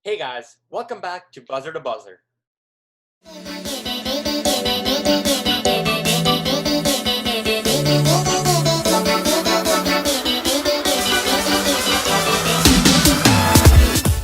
Hey guys, welcome back to Buzzer to Buzzer.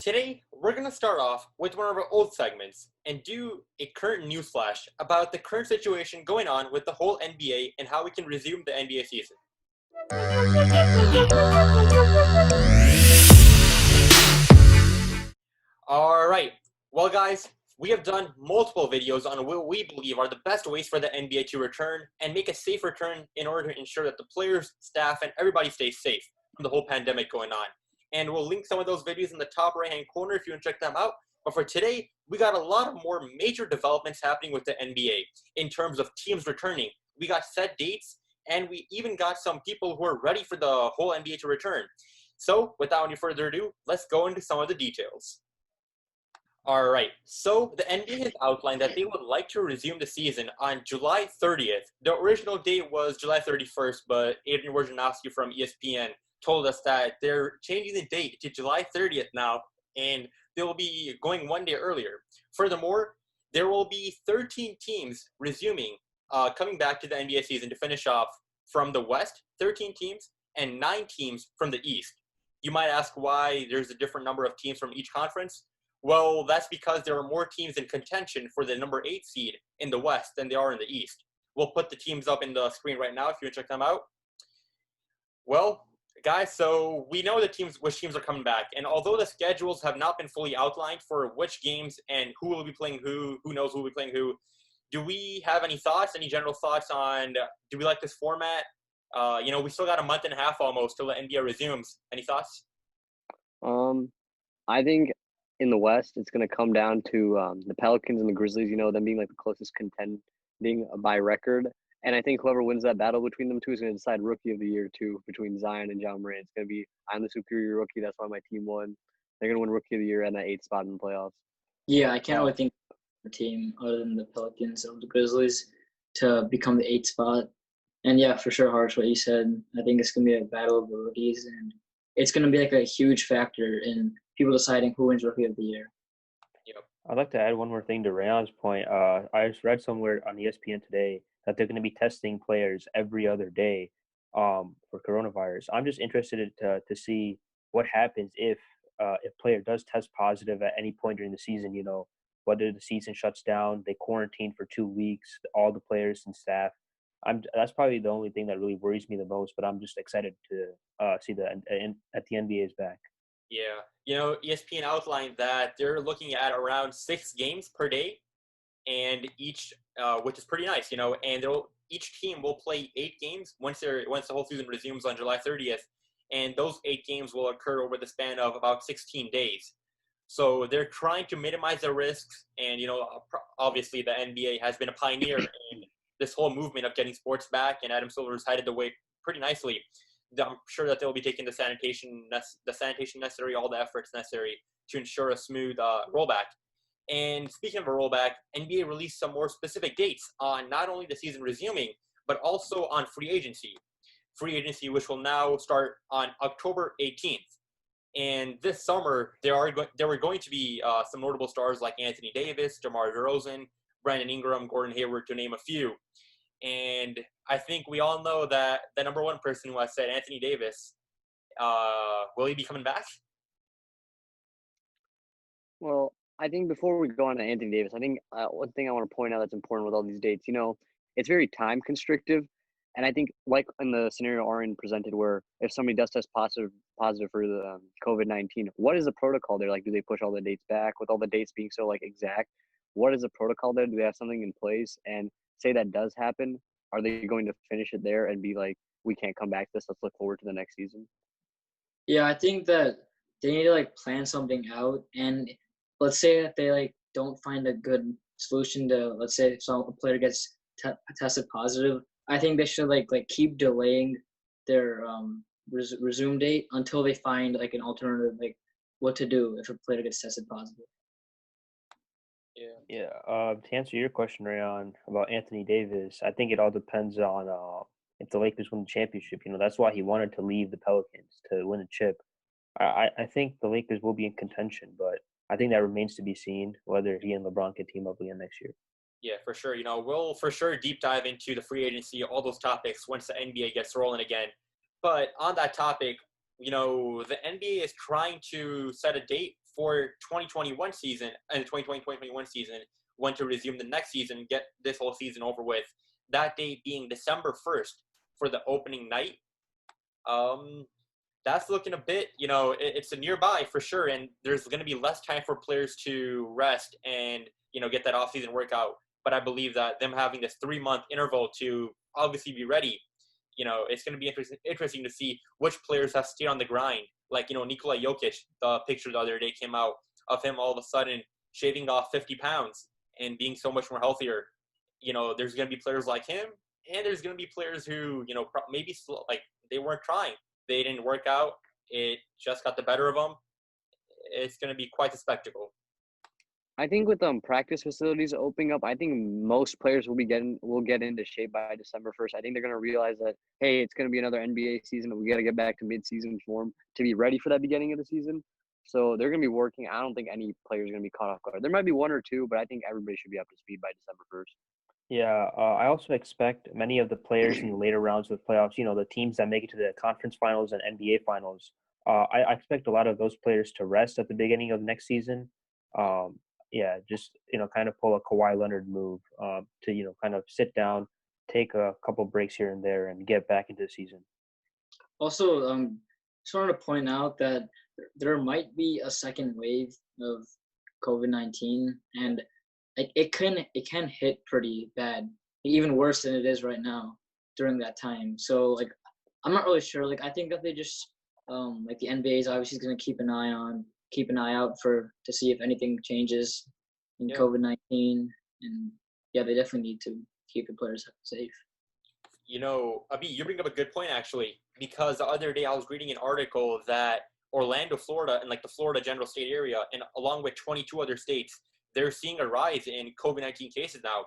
Today, we're going to start off with one of our old segments and do a current news flash about the current situation going on with the whole NBA and how we can resume the NBA season. Alright, well guys, we have done multiple videos on what we believe are the best ways for the NBA to return and make a safe return in order to ensure that the players, staff, and everybody stays safe from the whole pandemic going on. And we'll link some of those videos in the top right-hand corner if you want to check them out. But for today, we got a lot of more major developments happening with the NBA in terms of teams returning. We got set dates, and we even got some people who are ready for the whole NBA to return. So, without any further ado, let's go into some of the details. All right. So the NBA has outlined that they would like to resume the season on July 30th. The original date was July 31st, but Adrian Wojnarowski from ESPN told us that they're changing the date to July 30th now, and they will be going one day earlier. Furthermore, there will be 13 teams resuming, coming back to the NBA season to finish off from the West, 13 teams, and 9 teams from the East. You might ask why there's a different number of teams from each conference. Well, that's because there are more teams in contention for the number 8 seed in the West than there are in the East. We'll put the teams up in the screen right now if you want to check them out. Well, guys, so we know which teams are coming back, and although the schedules have not been fully outlined for which games and who will be playing who knows who will be playing who, do we have any thoughts, any general thoughts on do we like this format? We still got a month and a half almost till the NBA resumes. Any thoughts? I think in the West, it's going to come down to the Pelicans and the Grizzlies, them being like the closest contending by record. And I think whoever wins that battle between them two is going to decide Rookie of the Year, too, between Zion and John Morant. It's going to be, I'm the superior rookie. That's why my team won. They're going to win Rookie of the Year and that 8th spot in the playoffs. Yeah, I can't really think of a team other than the Pelicans or the Grizzlies to become the 8th spot. And yeah, for sure, Harsh, what you said. I think it's going to be a battle of the rookies, and it's going to be like a huge factor in people deciding who wins Rookie of the Year. I'd like to add one more thing to Rayon's point. I just read somewhere on ESPN today that they're going to be testing players every other day for coronavirus. I'm just interested to see what happens if a player does test positive at any point during the season. Whether the season shuts down, they quarantine for 2 weeks, all the players and staff. That's probably the only thing that really worries me the most. But I'm just excited to see that at the NBA is back. Yeah. ESPN outlined that they're looking at around 6 games per day, and each, which is pretty nice, and each team will play 8 games once the whole season resumes on July 30th, and those 8 games will occur over the span of about 16 days. So they're trying to minimize the risks, and, obviously the NBA has been a pioneer in this whole movement of getting sports back, and Adam Silver has headed the way pretty nicely. I'm sure that they'll be taking the sanitation necessary, all the efforts necessary to ensure a smooth rollback. And speaking of a rollback, NBA released some more specific dates on not only the season resuming, but also on free agency. Free agency, which will now start on October 18th. And this summer, there were going to be some notable stars like Anthony Davis, DeMar DeRozan, Brandon Ingram, Gordon Hayward, to name a few. And I think we all know that the number one person who has said, Anthony Davis, will he be coming back? Well, I think before we go on to Anthony Davis, I think one thing I want to point out that's important with all these dates, it's very time constrictive. And I think like in the scenario Arian presented where if somebody does test positive for the COVID-19, what is the protocol there? Like, do they push all the dates back with all the dates being so exact? What is the protocol there? Do they have something in place? And say that does happen, are they going to finish it there and be like, we can't come back to this, let's look forward to the next season? Yeah, I think that they need to plan something out, and let's say that they don't find a good solution to, let's say if a player gets tested positive, I think they should keep delaying their resume date until they find an alternative, what to do if a player gets tested positive. Yeah. To answer your question, Rayon, about Anthony Davis, I think it all depends on if the Lakers win the championship. That's why he wanted to leave the Pelicans to win a chip. I think the Lakers will be in contention, but I think that remains to be seen whether he and LeBron can team up again next year. Yeah, for sure. We'll for sure deep dive into the free agency, all those topics once the NBA gets rolling again. But on that topic, the NBA is trying to set a date for 2021 season and the 2020-2021 season when to resume the next season and get this whole season over with. That date being December 1st for the opening night. That's looking a bit, it's a nearby for sure, and there's going to be less time for players to rest and, get that off-season workout. But I believe that them having this 3-month interval to obviously be ready, it's going to be interesting to see which players have stayed on the grind. Like, Nikola Jokic, the picture the other day came out of him all of a sudden shaving off 50 pounds and being so much more healthier. There's going to be players like him, and there's going to be players who, maybe like they weren't trying. They didn't work out. It just got the better of them. It's going to be quite a spectacle. I think with practice facilities opening up, I think most players will get into shape by December 1st. I think they're going to realize that, hey, it's going to be another NBA season, and we got to get back to mid-season form to be ready for that beginning of the season. So they're going to be working. I don't think any player is going to be caught off guard. There might be one or two, but I think everybody should be up to speed by December 1st. Yeah, I also expect many of the players in the later rounds of the playoffs, the teams that make it to the conference finals and NBA finals, I expect a lot of those players to rest at the beginning of the next season. Just, kind of pull a Kawhi Leonard move to, kind of sit down, take a couple breaks here and there, and get back into the season. Also, just wanted to point out that there might be a second wave of COVID-19, and it can hit pretty bad, even worse than it is right now during that time. So I'm not really sure. I think that they just the NBA is obviously going to keep an eye out to see if anything changes in COVID-19, and they definitely need to keep the players safe. Abi, you bring up a good point actually, because the other day I was reading an article that Orlando, Florida, and the Florida General State area, and along with 22 other states, they're seeing a rise in COVID-19 cases now.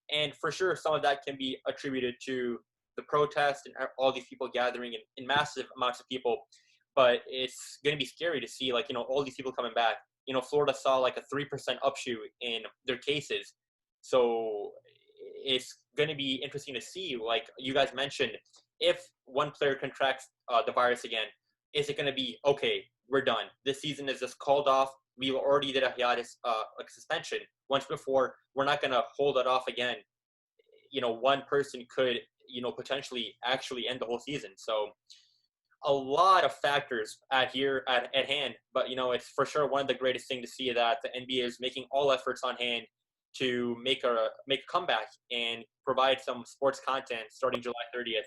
And for sure, some of that can be attributed to the protest and all these people gathering in massive amounts of people. But it's going to be scary to see, all these people coming back. Florida saw a 3% upshoot in their cases. So it's going to be interesting to see, like you guys mentioned, if one player contracts the virus again, is it going to be, okay, we're done. This season is just called off. We already did a hiatus, suspension once before. We're not going to hold it off again. One person could, potentially actually end the whole season. So a lot of factors at hand. But, it's for sure one of the greatest things to see that the NBA is making all efforts on hand to make a comeback and provide some sports content starting July 30th.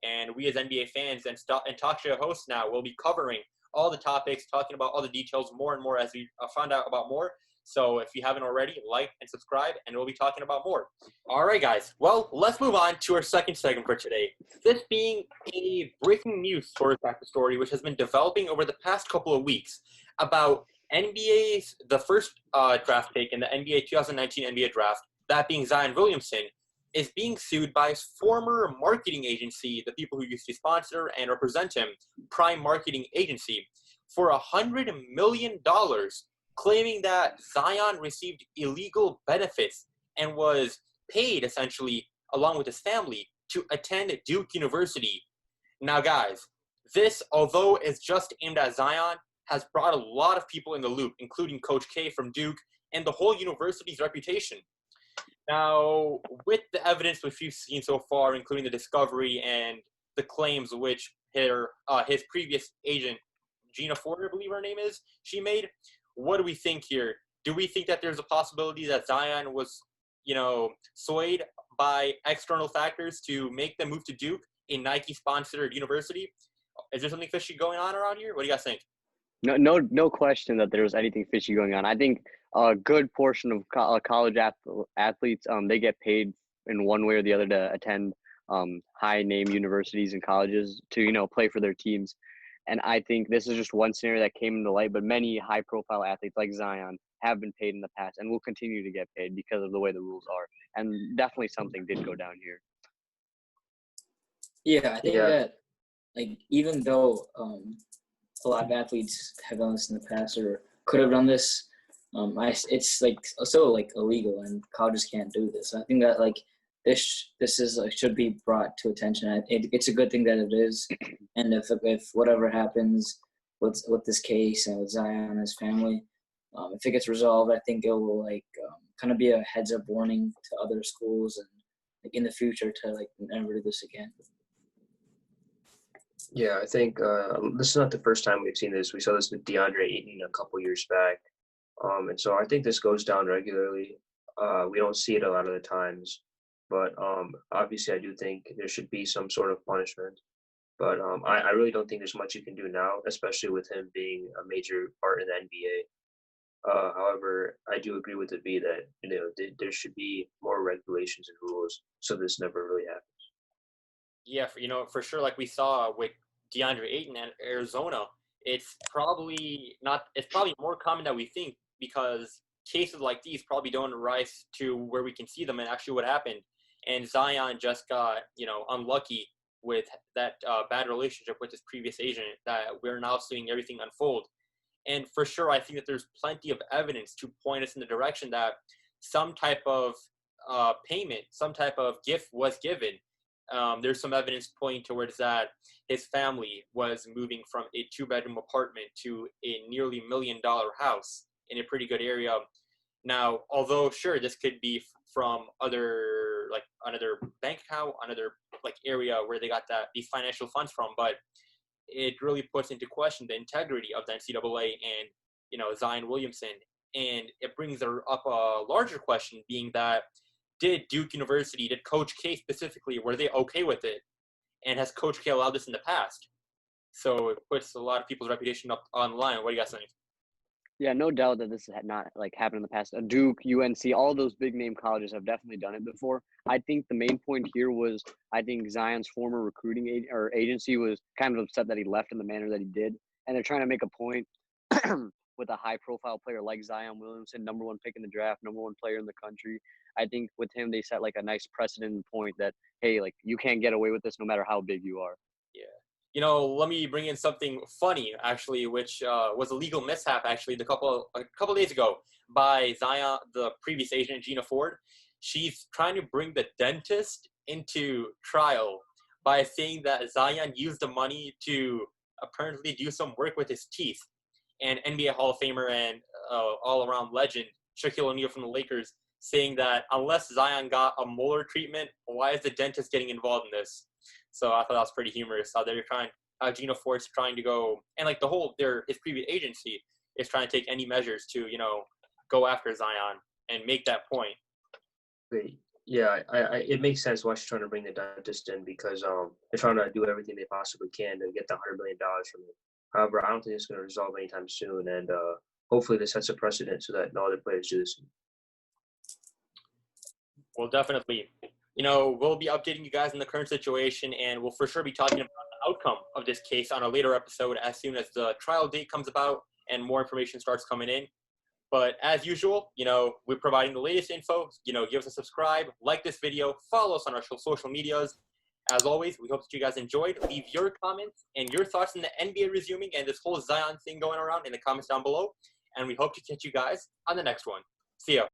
And we as NBA fans and talk show hosts now will be covering all the topics, talking about all the details more and more as we find out about more. So if you haven't already, like and subscribe, and we'll be talking about more. All right, guys. Well, let's move on to our second segment for today. This being a breaking news sort of type of story, which has been developing over the past couple of weeks about the first draft pick in the NBA 2019 NBA draft, that being Zion Williamson, is being sued by his former marketing agency, the people who used to sponsor and represent him, Prime Marketing Agency, for $100 million, claiming that Zion received illegal benefits and was paid, essentially, along with his family, to attend Duke University. Now, guys, this, although it's just aimed at Zion, has brought a lot of people in the loop, including Coach K from Duke and the whole university's reputation. Now, with the evidence which we've seen so far, including the discovery and the claims which his previous agent, Gina Ford, I believe her name is, she made, what do we think here? Do we think that there's a possibility that Zion was, swayed by external factors to make them move to Duke, a Nike-sponsored university? Is there something fishy going on around here? What do you guys think? No question that there was anything fishy going on. I think a good portion of college athletes, they get paid in one way or the other to attend high-name universities and colleges to, play for their teams. And I think this is just one scenario that came into light, but many high-profile athletes like Zion have been paid in the past and will continue to get paid because of the way the rules are. And definitely something did go down here. Yeah, I think that, even though a lot of athletes have done this in the past or could have done this, It's like so like illegal, and colleges can't do this. I think that like this is should be brought to attention. It's a good thing that it is, and if whatever happens with this case and with Zion and his family, if it gets resolved, I think it will like kind of be a heads up warning to other schools and like in the future to like never do this again. Yeah, I think this is not the first time we've seen this. We saw this with DeAndre Ayton a couple years back. And so I think this goes down regularly. We don't see it a lot of the times, but obviously I do think there should be some sort of punishment. But I really don't think there's much you can do now, especially with him being a major part in the NBA. However, I do agree with the B that there should be more regulations and rules so this never really happens. Yeah, for sure. Like we saw with DeAndre Ayton and Arizona, it's probably not. It's probably more common than we think because cases like these probably don't rise to where we can see them and actually what happened. And Zion just got unlucky with that bad relationship with his previous agent that we're now seeing everything unfold. And for sure, I think that there's plenty of evidence to point us in the direction that some type of payment, some type of gift was given. There's some evidence pointing towards that his family was moving from a 2-bedroom apartment to a nearly $1 million house in a pretty good area. Now, although sure, this could be from another bank account, another area where they got these financial funds from, but it really puts into question the integrity of the NCAA and Zion Williamson, and it brings up a larger question, being that did Duke University, did Coach K specifically, were they okay with it? And has Coach K allowed this in the past? So it puts a lot of people's reputation up on the line. What do you guys think? Yeah, no doubt that this had not happened in the past. Duke, UNC, all those big name colleges have definitely done it before. I think the main point here was I think Zion's former recruiting agency was kind of upset that he left in the manner that he did, and they're trying to make a point with a high-profile player like Zion Williamson, number 1 pick in the draft, number 1 player in the country. I think with him they set a nice precedent point that hey, you can't get away with this no matter how big you are. Yeah. Let me bring in something funny, actually, which was a legal mishap, actually, a couple days ago by Zion, the previous agent, Gina Ford. She's trying to bring the dentist into trial by saying that Zion used the money to apparently do some work with his teeth. And NBA Hall of Famer and all-around legend, Shaquille O'Neal from the Lakers, saying that unless Zion got a molar treatment, why is the dentist getting involved in this? So I thought that was pretty humorous how they're Gina Ford's trying to go, and his previous agency is trying to take any measures to, go after Zion and make that point. Yeah, it makes sense why she's trying to bring the dentist in because they're trying to do everything they possibly can to get the $100 million from it. However, I don't think it's going to resolve anytime soon, and hopefully this sets a precedent so that no other players do this. Well, definitely. We'll be updating you guys on the current situation, and we'll for sure be talking about the outcome of this case on a later episode as soon as the trial date comes about and more information starts coming in. But as usual, we're providing the latest info. Give us a subscribe, like this video, follow us on our social medias. As always, we hope that you guys enjoyed. Leave your comments and your thoughts on the NBA resuming and this whole Zion thing going around in the comments down below. And we hope to catch you guys on the next one. See ya.